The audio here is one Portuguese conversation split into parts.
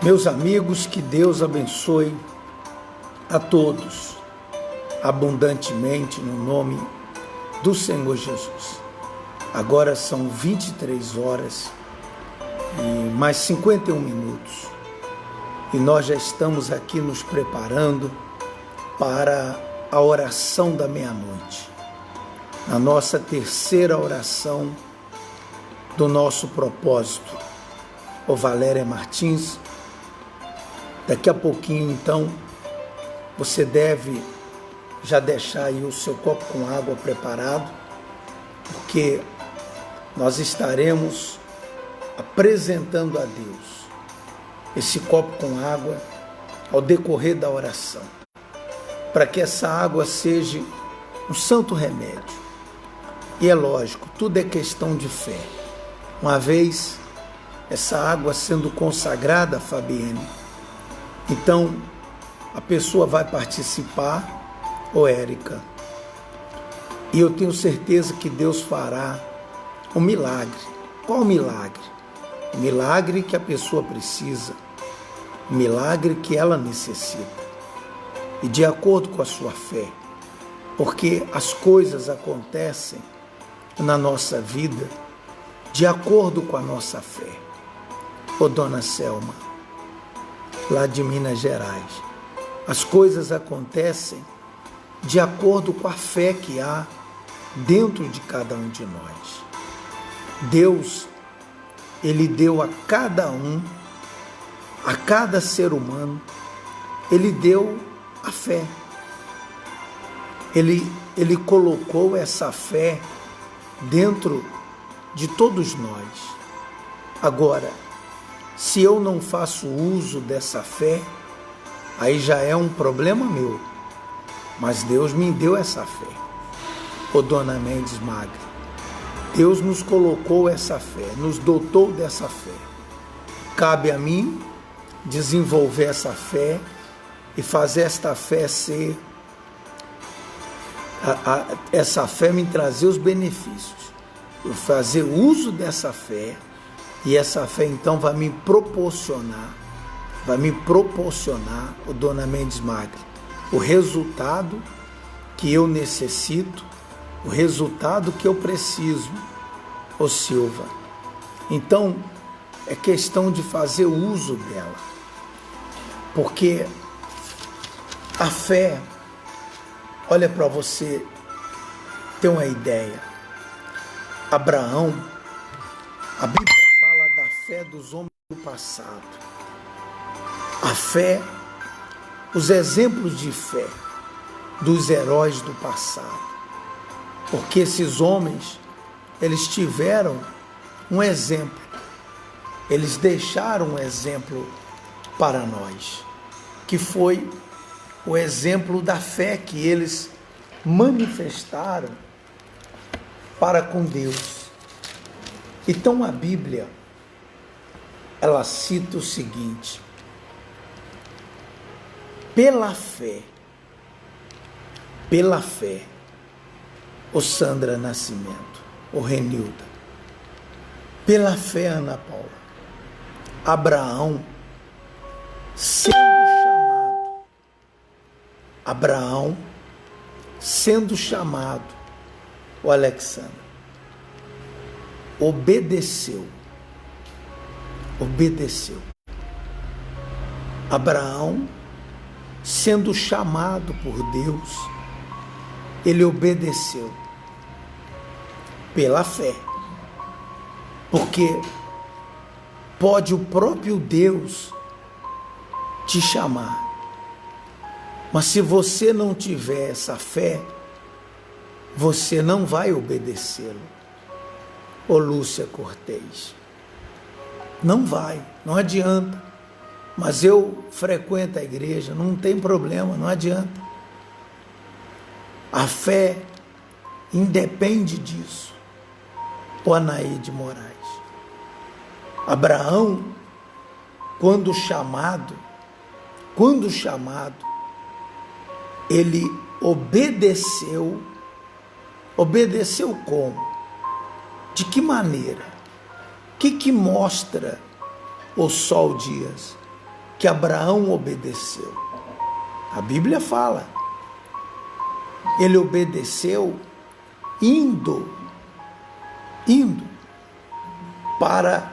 Meus amigos, que Deus abençoe a todos abundantemente no nome do Senhor Jesus. Agora são 23 horas e mais 51 minutos e nós já estamos aqui nos preparando para a oração da meia-noite, a nossa terceira oração do nosso propósito. O Valéria Martins, daqui a pouquinho então, você deve já deixar aí o seu copo com água preparado, porque nós estaremos apresentando a Deus esse copo com água ao decorrer da oração, para que essa água seja um santo remédio. E é lógico, tudo é questão de fé. Uma vez essa água sendo consagrada, Fabienne, então a pessoa vai participar, Érica, e eu tenho certeza que Deus fará um milagre. Qual o milagre? O milagre que a pessoa precisa, o milagre que ela necessita, e de acordo com a sua fé, porque as coisas acontecem na nossa vida de acordo com a nossa fé. Ô Dona Selma, lá de Minas Gerais, as coisas acontecem de acordo com a fé que há dentro de cada um de nós. Deus, Ele deu a cada um, a cada ser humano, Ele deu a fé. Ele colocou essa fé dentro de todos nós. Agora, se eu não faço uso dessa fé, aí já é um problema meu. Mas Deus me deu essa fé. Ô Dona Mendes Magra, Deus nos colocou essa fé, nos dotou dessa fé. Cabe a mim desenvolver essa fé e fazer esta fé ser, essa fé me trazer os benefícios. Eu fazer uso dessa fé e essa fé então vai me proporcionar, ô Dona Mendes Magra, o resultado que eu necessito, o resultado que eu preciso, ô Silva. Então, é questão de fazer uso dela, porque a fé, olha para você ter uma ideia, Abraão, a Bíblia fala da fé dos homens do passado, a fé, os exemplos de fé dos heróis do passado, porque esses homens, eles tiveram um exemplo, eles deixaram um exemplo para nós, que foi o exemplo da fé que eles manifestaram para com Deus. Então a Bíblia, ela cita o seguinte: pela fé, ô Sandra Nascimento, ô Renilda, pela fé, Ana Paula, Abraão sendo chamado, o Alexandre, obedeceu. Abraão, sendo chamado por Deus, ele obedeceu pela fé, porque pode o próprio Deus te chamar, mas se você não tiver essa fé, você não vai obedecê-lo. Ô Lúcia Cortez, não vai, não adianta. Mas eu frequento a igreja, não tem problema, não adianta. A fé independe disso. O Anaíde Moraes. Abraão, quando chamado, ele obedeceu. Obedeceu como? De que maneira? O que mostra o Sol Dias? que Abraão obedeceu? A Bíblia fala, ele obedeceu indo para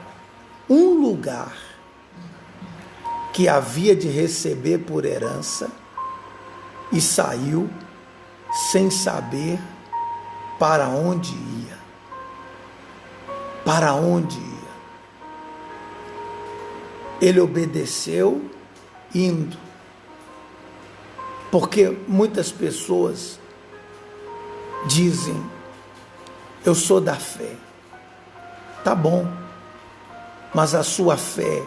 um lugar que havia de receber por herança e saiu sem saber para onde ia. Para onde ia? Ele obedeceu indo. Porque muitas pessoas dizem, eu sou da fé. Tá bom, mas a sua fé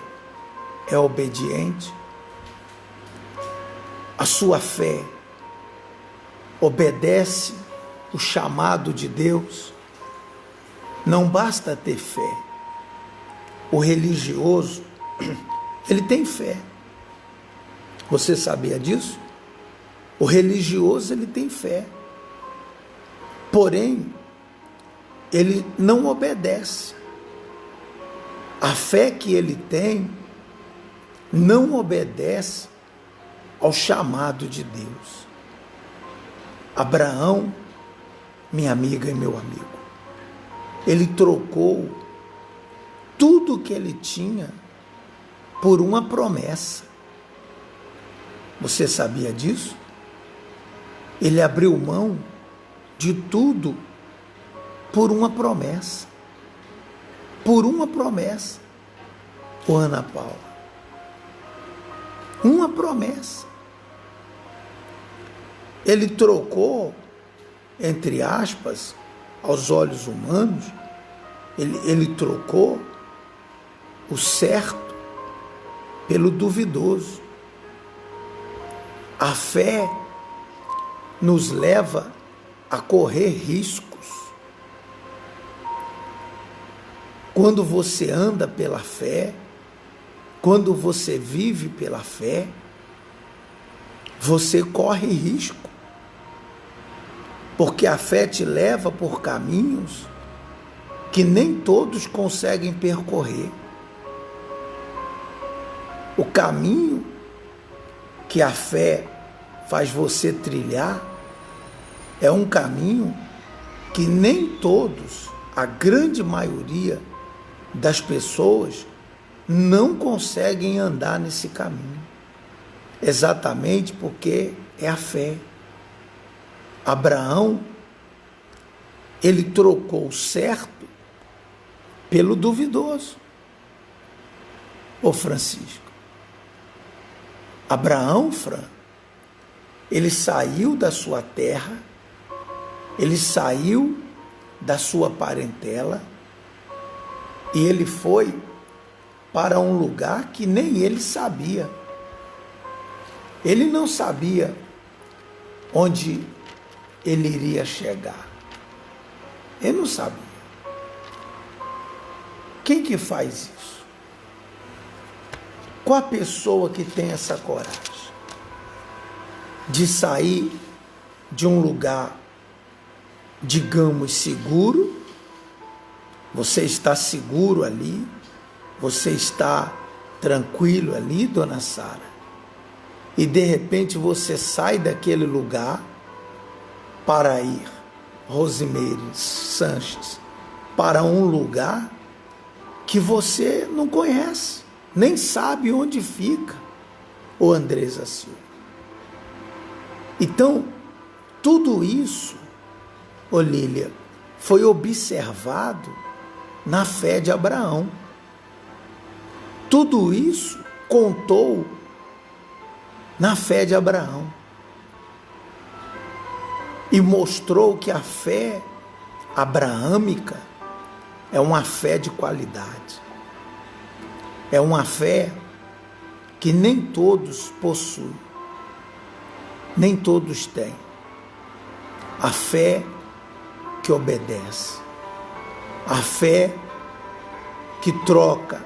é obediente? A sua fé obedece o chamado de Deus? Não basta ter fé. O religioso, ele tem fé. Você sabia disso? O religioso, ele tem fé. Porém, ele não obedece. A fé que ele tem não obedece ao chamado de Deus. Abraão, minha amiga e meu amigo, ele trocou tudo que ele tinha por uma promessa. Você sabia disso? Ele abriu mão de tudo por uma promessa. Por uma promessa. Ô Ana Paula, uma promessa. Ele trocou, entre aspas, aos olhos humanos, ele trocou o certo pelo duvidoso. A fé nos leva a correr riscos. Quando você anda pela fé, quando você vive pela fé, você corre risco. Porque a fé te leva por caminhos que nem todos conseguem percorrer. O caminho que a fé faz você trilhar é um caminho que nem todos, a grande maioria das pessoas, não conseguem andar nesse caminho. Exatamente porque é a fé. Abraão, ele trocou o certo pelo duvidoso. Ô Francisco, Abraão, ele saiu da sua terra, ele saiu da sua parentela e ele foi para um lugar que nem ele sabia. Ele não sabia onde ele iria chegar. Ele não sabia. Quem que faz isso? Qual a pessoa que tem essa coragem de sair de um lugar, digamos, seguro? Você está seguro ali? Você está tranquilo ali, dona Sara? E de repente você sai daquele lugar para ir, Rosimeire Sanches, para um lugar que você não conhece, nem sabe onde fica, ô Andresa Silva. Então, tudo isso, ô Lília, foi observado na fé de Abraão. Tudo isso contou na fé de Abraão. E mostrou que a fé abraâmica é uma fé de qualidade. É uma fé que nem todos possuem, nem todos têm. A fé que obedece. A fé que troca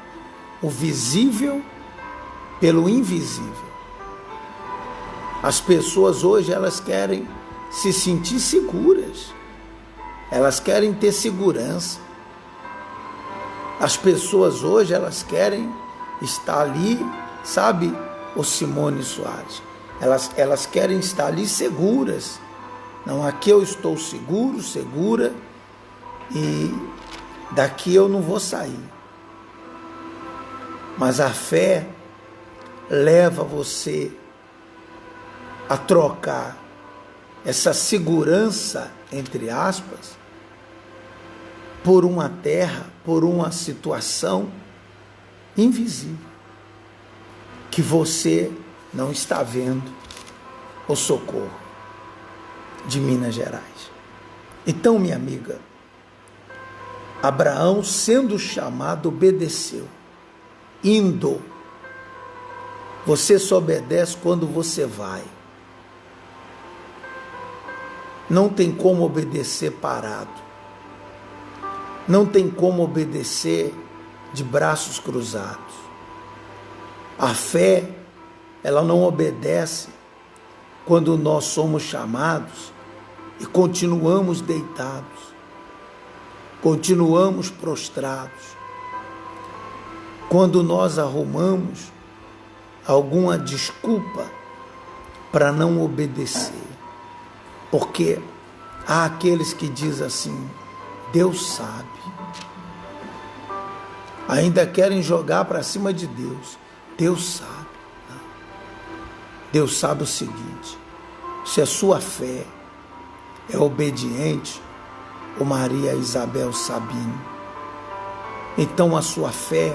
o visível pelo invisível. As pessoas hoje, elas querem se sentir seguras. Elas querem ter segurança. As pessoas hoje, elas querem estar ali, sabe, ou Simone Soares. Elas querem estar ali seguras. Não, aqui eu estou seguro, segura, e daqui eu não vou sair. Mas a fé leva você a trocar essa segurança, entre aspas, por uma terra, por uma situação invisível, que você não está vendo o socorro de Minas Gerais. Então, minha amiga, Abraão, sendo chamado, obedeceu, indo. Você só obedece quando você vai. Não tem como obedecer parado. Não tem como obedecer de braços cruzados. A fé, ela não obedece quando nós somos chamados e continuamos deitados, continuamos prostrados. Quando nós arrumamos alguma desculpa para não obedecer. Porque há aqueles que dizem assim, Deus sabe. Ainda querem jogar para cima de Deus. Deus sabe. Deus sabe o seguinte, se a sua fé é obediente, o Maria Isabel Sabino, então a sua fé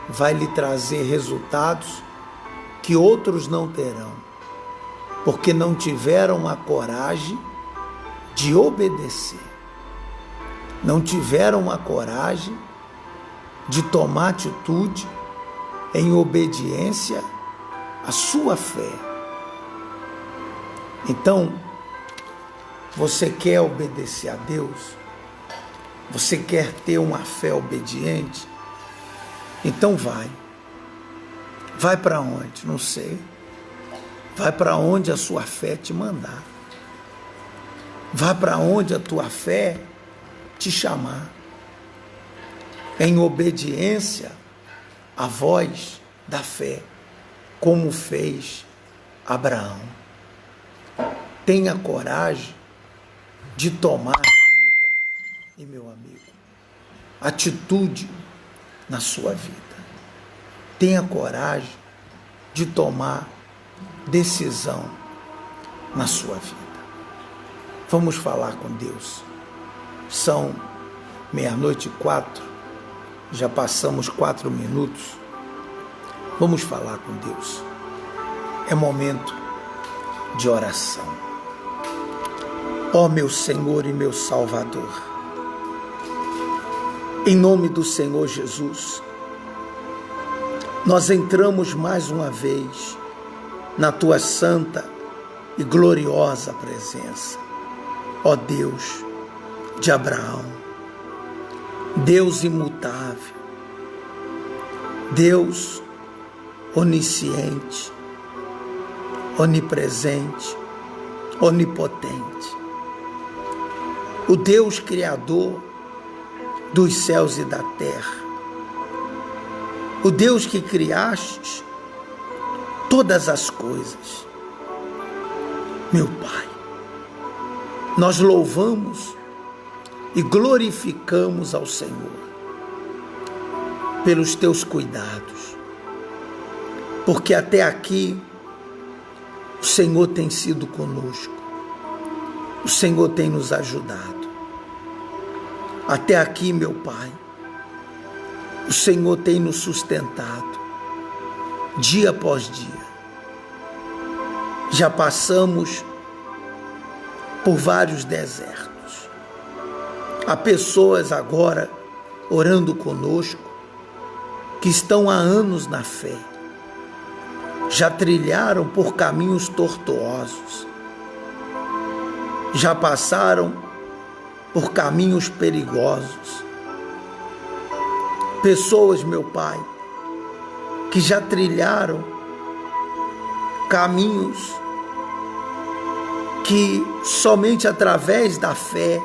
vai lhe trazer resultados que outros não terão, porque não tiveram a coragem de obedecer, não tiveram a coragem de tomar atitude em obediência à sua fé. Então, você quer obedecer a Deus? Você quer ter uma fé obediente? Então vai. Vai para onde? Não sei. Vai para onde a sua fé te mandar. Vai para onde a tua fé te chamar. Em obediência à voz da fé, como fez Abraão. Tenha coragem de tomar, amiga e meu amigo, atitude na sua vida. Tenha coragem de tomar decisão na sua vida. Vamos falar com Deus. São 00:04, já passamos 4 minutos. Vamos falar com Deus. É momento de oração. Ó meu Senhor e meu Salvador, em nome do Senhor Jesus, nós entramos mais uma vez na Tua santa e gloriosa presença. Ó Deus de Abraão, Deus imutável, Deus onisciente, onipresente, onipotente, o Deus criador dos céus e da terra, o Deus que criaste todas as coisas. Meu Pai, nós louvamos e glorificamos ao Senhor pelos teus cuidados, porque até aqui o Senhor tem sido conosco, o Senhor tem nos ajudado. Até aqui, meu Pai, o Senhor tem nos sustentado, dia após dia. Já passamos por vários desertos. Há pessoas agora orando conosco que estão há anos na fé. Já trilharam por caminhos tortuosos. Já passaram por caminhos perigosos. Pessoas, meu Pai, que já trilharam caminhos que somente através da fé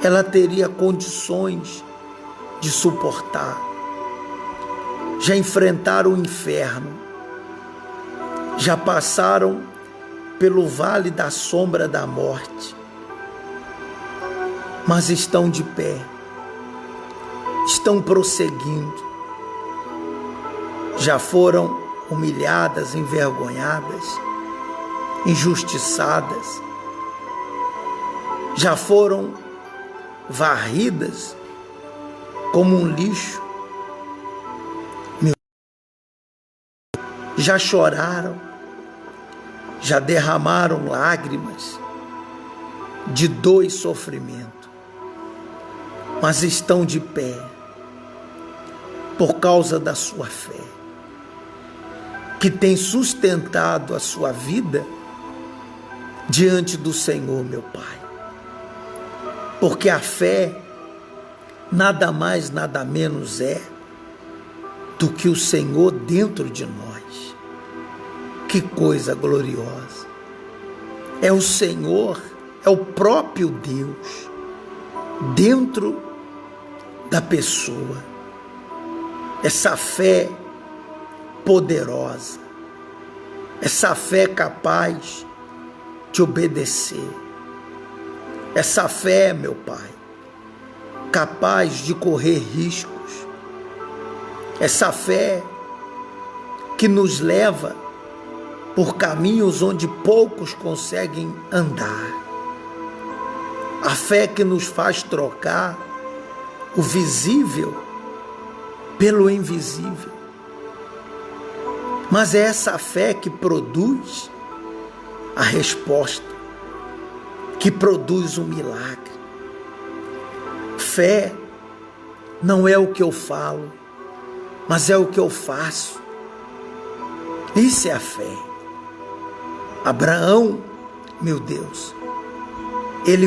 ela teria condições de suportar. Já enfrentaram o inferno, já passaram pelo vale da sombra da morte, mas estão de pé, estão prosseguindo. Já foram humilhadas, envergonhadas, injustiçadas, já foram varridas como um lixo, já choraram, já derramaram lágrimas de dor e sofrimento, mas estão de pé por causa da sua fé, que tem sustentado a sua vida diante do Senhor, meu Pai. Porque a fé nada mais, nada menos é do que o Senhor dentro de nós. Que coisa gloriosa! É o Senhor, é o próprio Deus dentro da pessoa. Essa fé poderosa, essa fé capaz de obedecer, essa fé, meu Pai, capaz de correr riscos, essa fé que nos leva por caminhos onde poucos conseguem andar, a fé que nos faz trocar o visível pelo invisível. Mas é essa fé que produz a resposta, que produz um milagre. Fé não é o que eu falo, mas é o que eu faço. Isso é a fé. Abraão, meu Deus, ele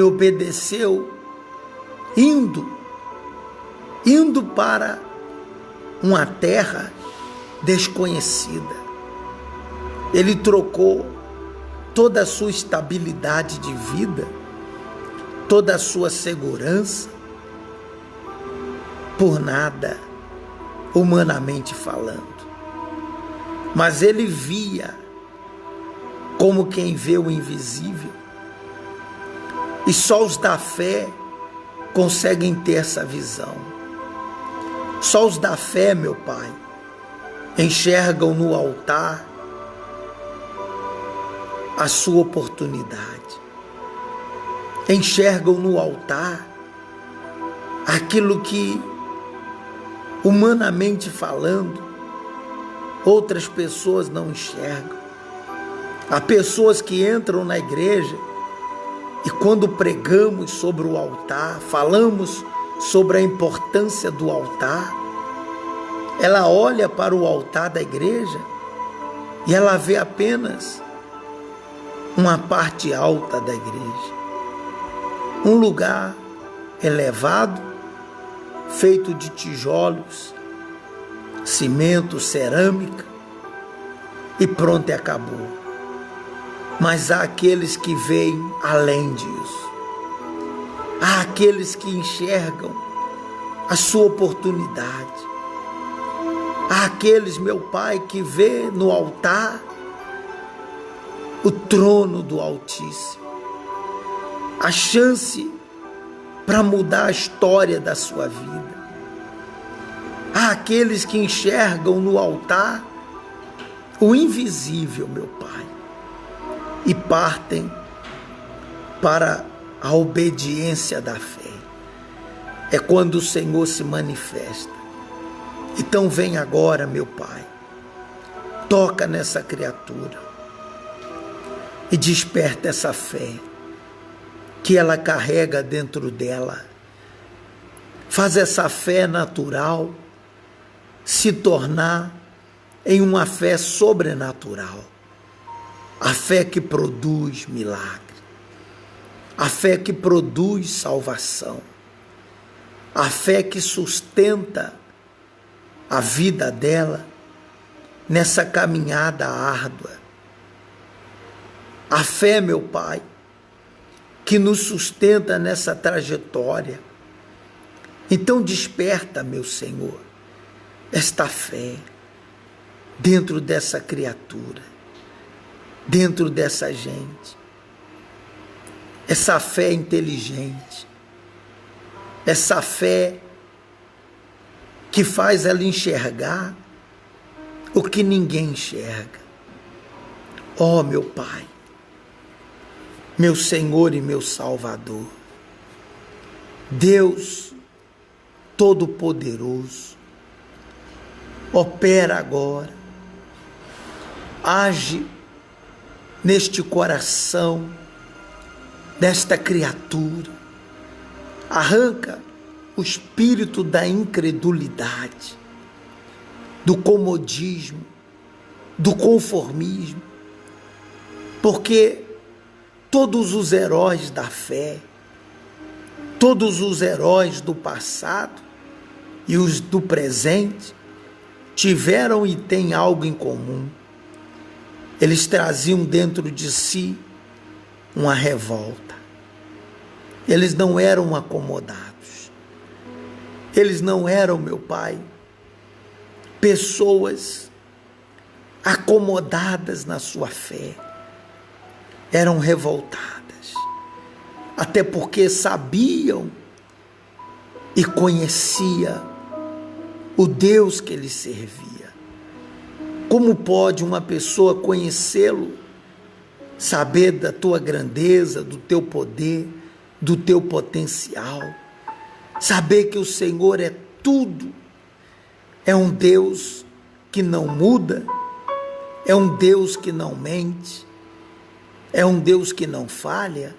obedeceu indo para uma terra desconhecida. Ele trocou toda a sua estabilidade de vida, toda a sua segurança, por nada, humanamente falando. Mas ele via como quem vê o invisível. E só os da fé conseguem ter essa visão. Só os da fé, meu Pai, enxergam no altar a sua oportunidade. Enxergam no altar aquilo que, humanamente falando, outras pessoas não enxergam. Há pessoas que entram na igreja e quando pregamos sobre o altar, falamos sobre a importância do altar, ela olha para o altar da igreja e ela vê apenas uma parte alta da igreja, um lugar elevado, feito de tijolos, cimento, cerâmica, e pronto, e acabou. Mas há aqueles que veem além disso. Há aqueles que enxergam a sua oportunidade. Há aqueles, meu Pai, que vê no altar o trono do Altíssimo, a chance para mudar a história da sua vida. Há aqueles que enxergam no altar o invisível, meu Pai, e partem para a obediência da fé. É quando o Senhor se manifesta. Então vem agora, meu Pai, toca nessa criatura e desperta essa fé que ela carrega dentro dela. Faz essa fé natural se tornar em uma fé sobrenatural. A fé que produz milagre. A fé que produz salvação. A fé que sustenta a vida dela nessa caminhada árdua. A fé, meu Pai, que nos sustenta nessa trajetória. Então desperta, meu Senhor, esta fé. dentro dessa criatura, dentro dessa gente. Essa fé inteligente, essa fé que faz ela enxergar o que ninguém enxerga. Ó meu Pai, meu Senhor e meu Salvador, Deus Todo-Poderoso, opera agora, age neste coração desta criatura, arranca o espírito da incredulidade, do comodismo, do conformismo, porque todos os heróis da fé, todos os heróis do passado e os do presente tiveram e têm algo em comum. Eles traziam dentro de si uma revolta. Eles não eram acomodados. Eles não eram, meu Pai, pessoas acomodadas na sua fé. Eram revoltadas, até porque sabiam e conhecia o Deus que ele servia. Como pode uma pessoa conhecê-lo, saber da tua grandeza, do teu poder, do teu potencial, saber que o Senhor é tudo, é um Deus que não muda, é um Deus que não mente, é um Deus que não falha,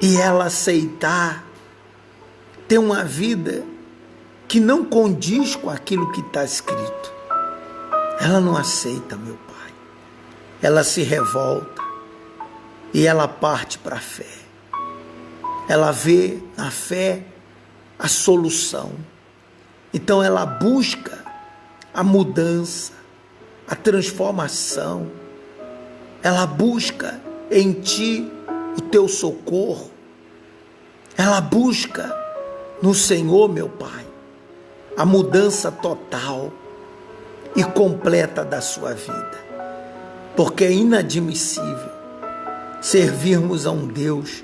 e ela aceitar ter uma vida que não condiz com aquilo que está escrito. Ela não aceita, meu Pai. Ela se revolta e ela parte para a fé. Ela vê na fé a solução. Então ela busca a mudança, a transformação. Ela busca em ti o teu socorro. Ela busca no Senhor, meu Pai, a mudança total e completa da sua vida. Porque é inadmissível servirmos a um Deus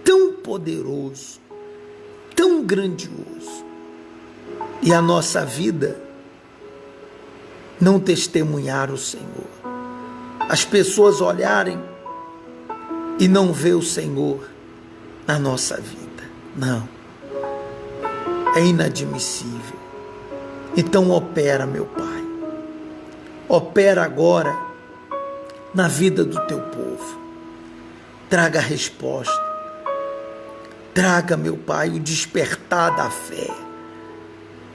tão poderoso, tão grandioso, e a nossa vida não testemunhar o Senhor. As pessoas olharem e não ver o Senhor na nossa vida. Não. É inadmissível. Então opera, meu Pai. Opera agora na vida do teu povo. Traga a resposta. Traga, meu Pai, o despertar da fé.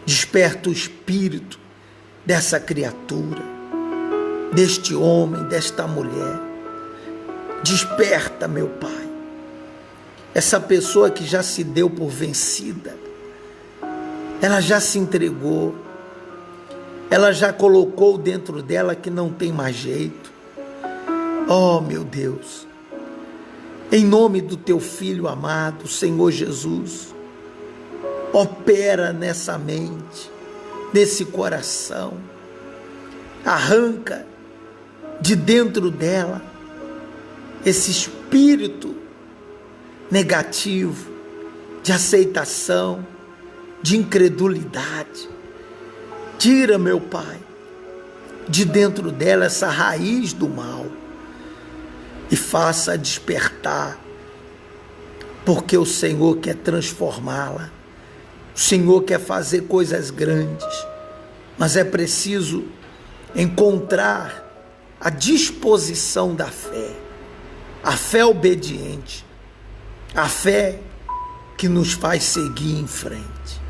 Desperta o espírito dessa criatura, deste homem, desta mulher. Desperta, meu Pai, essa pessoa que já se deu por vencida. Ela já se entregou. Ela já colocou dentro dela que não tem mais jeito. Oh, meu Deus, em nome do teu Filho amado, Senhor Jesus, opera nessa mente, nesse coração, arranca de dentro dela esse espírito negativo, de aceitação, de incredulidade. Tira, meu Pai, de dentro dela essa raiz do mal e faça despertar, porque o Senhor quer transformá-la. O Senhor quer fazer coisas grandes, mas é preciso encontrar a disposição da fé, a fé obediente, a fé que nos faz seguir em frente.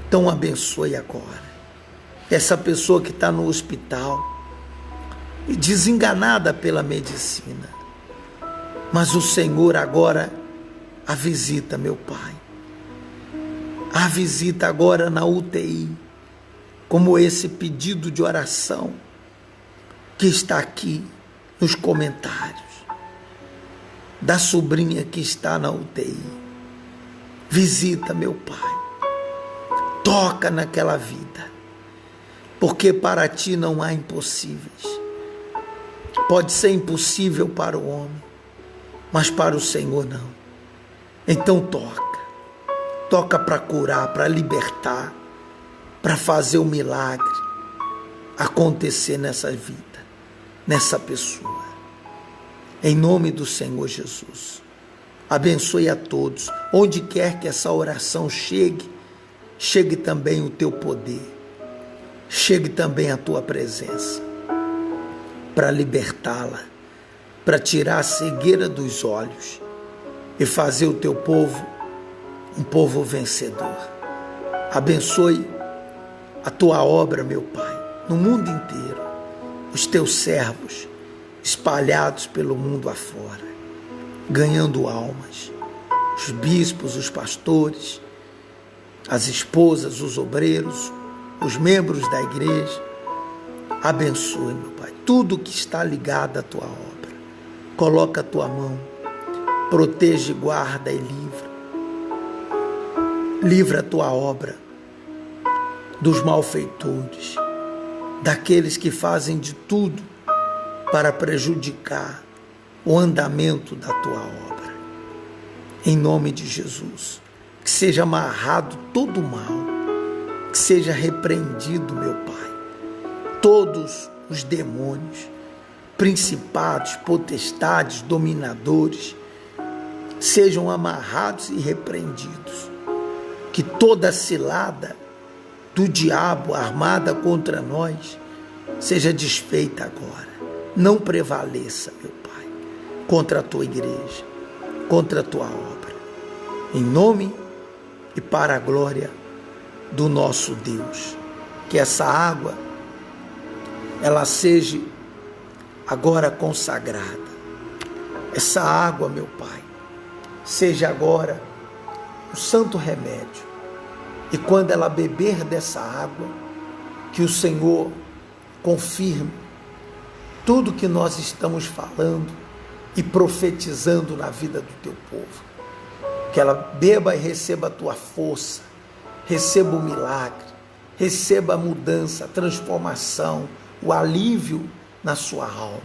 Então abençoe agora essa pessoa que está no hospital, desenganada pela medicina, mas o Senhor agora a visita, meu Pai. A visita agora na UTI, como esse pedido de oração que está aqui nos comentários, da sobrinha que está na UTI. Visita, meu Pai, toca naquela vida, porque para ti não há impossíveis. Pode ser impossível para o homem, mas para o Senhor não. Então toca para curar, para libertar, para fazer o milagre acontecer nessa vida, nessa pessoa. Em nome do Senhor Jesus, abençoe a todos. Onde quer que essa oração chegue também o teu poder, chegue também a tua presença, para libertá-la, para tirar a cegueira dos olhos e fazer o teu povo um povo vencedor. Abençoe a tua obra, meu Pai, no mundo inteiro, os teus servos espalhados pelo mundo afora, ganhando almas, os bispos, os pastores, as esposas, os obreiros, os membros da igreja. Abençoe, meu Pai, tudo que está ligado à tua obra. Coloca a tua mão, protege, guarda e livra. Livra a tua obra dos malfeitores, daqueles que fazem de tudo para prejudicar o andamento da tua obra. Em nome de Jesus, que seja amarrado todo o mal, que seja repreendido, meu Pai, todos os demônios, principados, potestades, dominadores, sejam amarrados e repreendidos. Que toda cilada do diabo armada contra nós seja desfeita agora. Não prevaleça, meu Pai, contra a tua igreja, contra a tua obra. Em nome e para a glória do nosso Deus. Que essa água, ela seja agora consagrada. Essa água, meu Pai, seja agora um santo remédio. E quando ela beber dessa água, que o Senhor confirme tudo que nós estamos falando e profetizando na vida do teu povo. Que ela beba e receba a tua força, receba o milagre, receba a mudança, a transformação, o alívio na sua alma,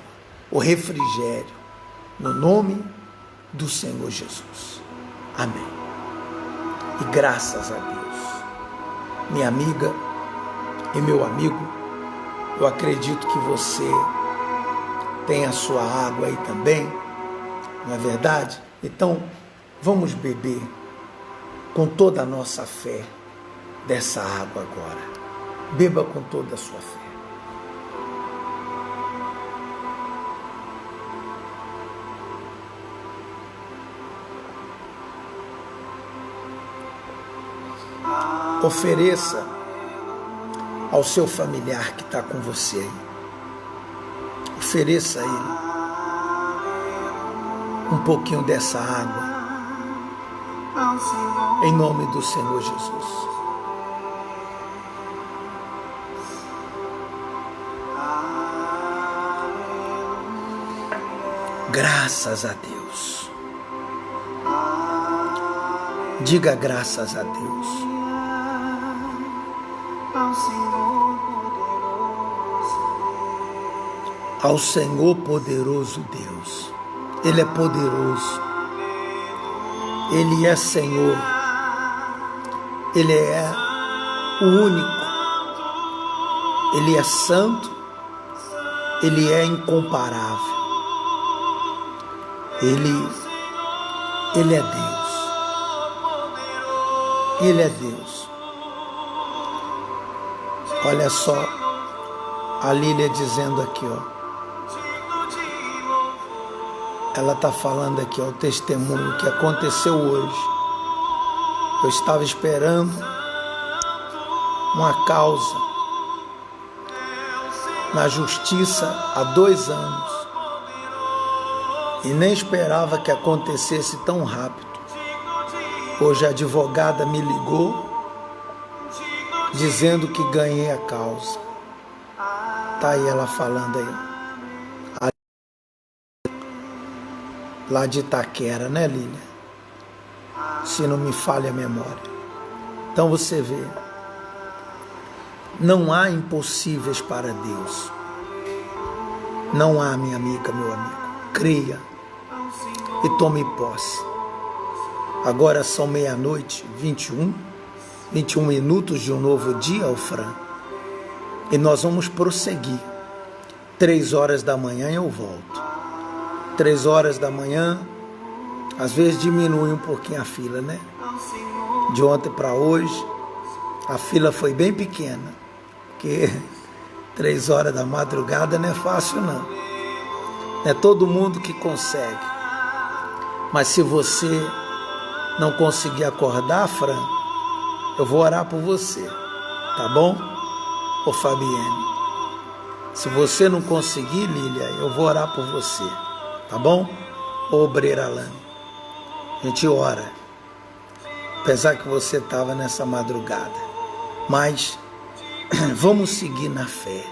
o refrigério, no nome do Senhor Jesus. Amém. E graças a Deus. Minha amiga e meu amigo, eu acredito que você tem a sua água aí também, não é verdade? Então, vamos beber com toda a nossa fé dessa água agora. Beba com toda a sua fé. Ofereça ao seu familiar que está com você aí. Ofereça a ele um pouquinho dessa água, em nome do Senhor Jesus. Graças a Deus. Diga graças a Deus. Ao Senhor poderoso Deus. Ele é poderoso. Ele é Senhor. Ele é o único. Ele é santo. Ele é incomparável. Ele é Deus. Ele é Deus. Olha só a Lília dizendo aqui, ó. Ela está falando aqui, ó, o testemunho que aconteceu hoje. Eu estava esperando uma causa na justiça há 2 anos e nem esperava que acontecesse tão rápido. Hoje a advogada me ligou dizendo que ganhei a causa. Tá aí ela falando aí. Lá de Itaquera, né, Lília? Se não me falha a memória. Então você vê. Não há impossíveis para Deus. Não há, minha amiga, meu amigo. Creia e tome posse. Agora são 00:21, 21 minutos de um novo dia, Alfran. E nós vamos prosseguir. 3 horas da manhã eu volto. 3 horas da manhã, às vezes diminui um pouquinho a fila, né? De ontem para hoje, a fila foi bem pequena, porque 3 horas da madrugada não é fácil não. Não é todo mundo que consegue. Mas se você não conseguir acordar, Fran, eu vou orar por você, tá bom? Ô Fabienne, se você não conseguir, Lília, eu vou orar por você, tá bom? Ô Obreira Alane, a gente ora, apesar que você estava nessa madrugada, mas vamos seguir na fé,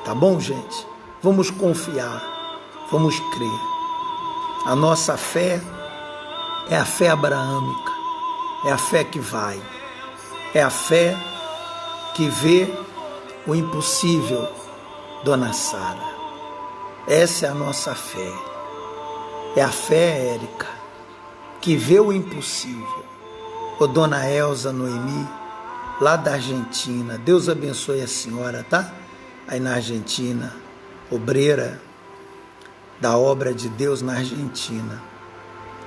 tá bom, gente? Vamos confiar, vamos crer. A nossa fé é a fé abraâmica, é a fé que vai, é a fé que vê o impossível, Dona Sara. Essa é a nossa fé. É a fé, Érica, que vê o impossível. Ô Dona Elza Noemi, lá da Argentina. Deus abençoe a senhora, tá? Aí na Argentina, obreira da obra de Deus na Argentina.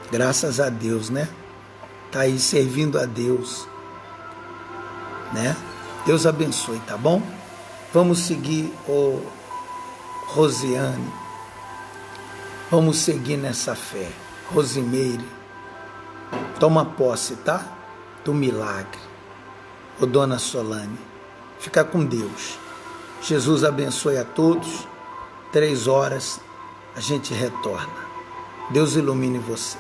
Graças a Deus, né? Tá aí servindo a Deus, né? Deus abençoe, tá bom? Vamos seguir, ô Rosiane. Vamos seguir nessa fé. Rosimeire, toma posse, tá? Do milagre. Ô Dona Solane, fica com Deus. Jesus abençoe a todos. 3 horas a gente retorna. Deus ilumine você.